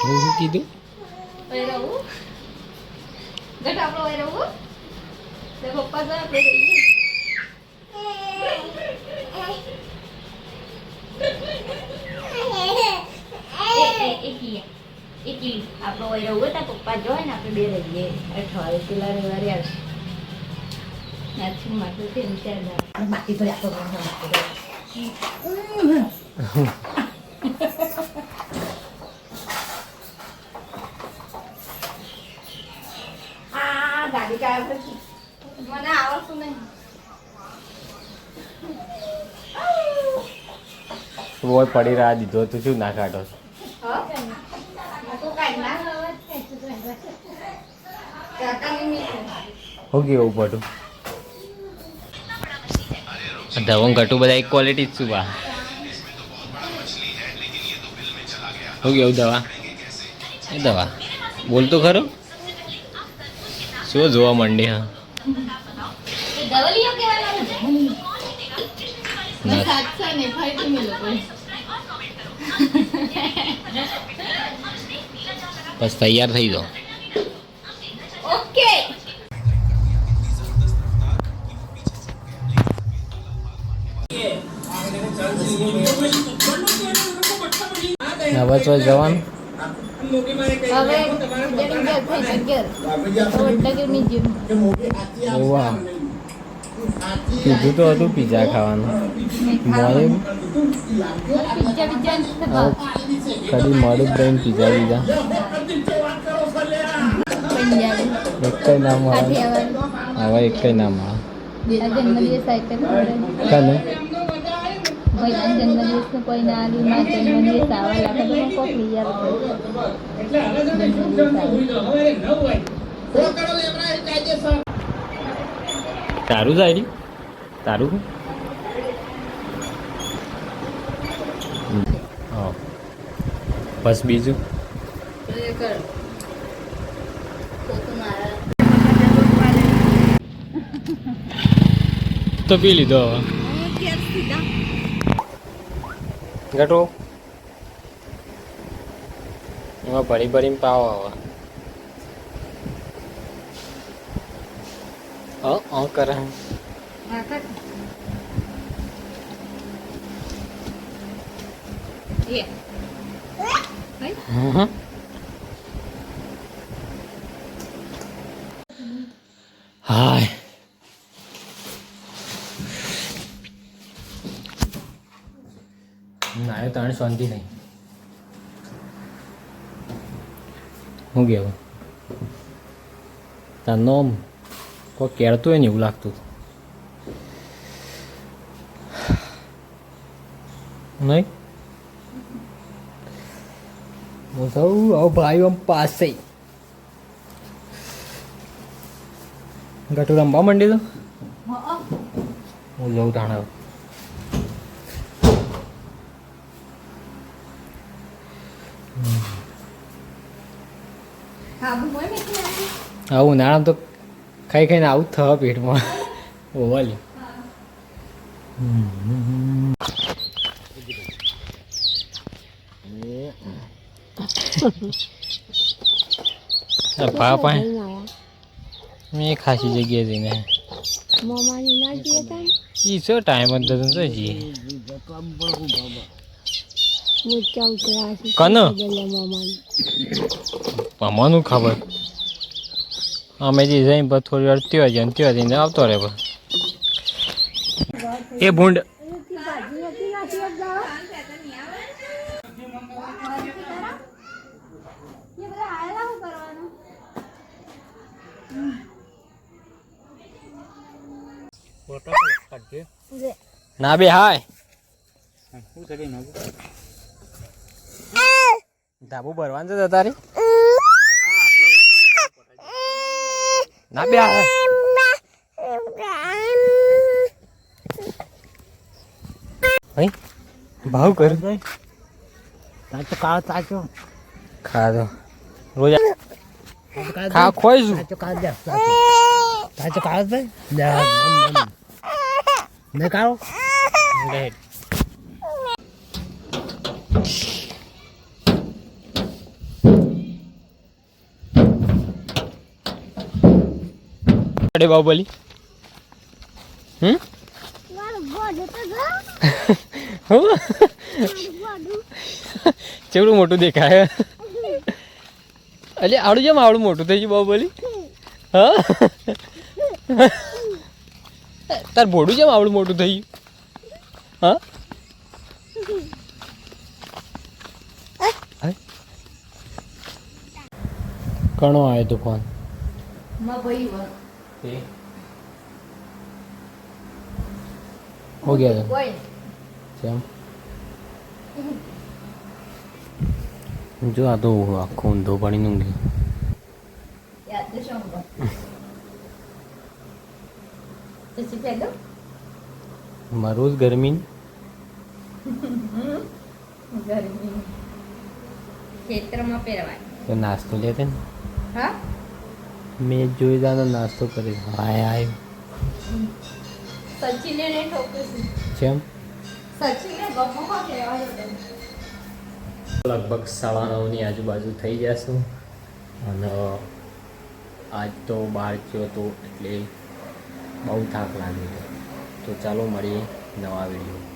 હું શું કીધું? આપણો રહ્યું તા પપ્પા જો ને આપણે બે રહીએ અઠવાડિયે પેલા રવિવારે આવશે માટે બાકી તો ગાડી કાઢ મને આવડતું નહીં. ઓય પડી રહ્યા દીધો તું શું ના કાઢો? હું કેવું પડું ધવન ઘટું બધા એક ક્વોલિટી જ શું બા? હું કેવું દવા એ દવા બોલતો ખરું શું જોવા માંડી? હા બસ તૈયાર થઈ જાઓ. ઓકે હવે તો જવાનું કીધું તો હતું પીઝા ખાવાનું મળે કદી મળું જ નહીં પીઝા બીજા એક કઈ ના મળે હવે એક કઈ ના મળે કાલે જન્મદિવસ નું કોઈ ના આવ્યું ના જન્મદિવસ આવા લાગે તો કોક લઈ તારું જાય તારું હા બસ બીજું તો પી લીધો હવે ગટો એમાં ભરી ભરીને પાવો હવે કરે હાય ના તાણે શાંતિ નહીં. હું કેવું તાર નોમ કોઈ કહેતું હોય ને એવું લાગતું નહીં. હું સૌ આવ ભાઈઓ પાસે ગટુ રમવા માંડી તો હું જઉં તાણે આવું નાણાં તો ખાઈ ખાઈને આવું જ થવા પેટમાં ઓવાલી પાપા મેં ખાસી જગ્યાએ જઈને ઈ શું ટાઈમ જ થતો જઈએ કનો પમાનું ખબર અમે જે જઈને થોડી વાર ત્યાં જઈને ત્યાં જઈને આવતો રહે એ ભૂંડ ના બે હાય ધાબુ ભરવાનું છે તારી ના બે હાય ભાવ કર તાચો કાળો તાચો ખાધો રોજ ખા ખોઈશું તાચો કાળો દે તાચો કાળો દે ને કાળો અરે બાહુબલી ચેવડું મોટું દેખાય એટલે આવડું જેમ આવડું મોટું થઈ ગયું બાહુબલી હા તાર ભોડું જેમ આવડું મોટું થઈ ગયું હા કણો આવ્યો તો ફોન હો ગયા કેમ જો આ તો આખો ઊંધો પાડીને ઊંઘી રોજ ગરમી ખેતરમાં પહેરવાય તો નાસ્તો લેતે ને હા મેં જોઈ જાનો નાસ્તો કરી હાય આય સચિને ને ઠોકું કેમ સચિને ગપ્પો કહેવાય લગભગ 9:30ની આજુબાજુ થઈ જશું અને આજ તો બહાર ગયો તો એટલે બહુ થાક લાગ્યો તો ચાલો મળીએ નવા વિડીયો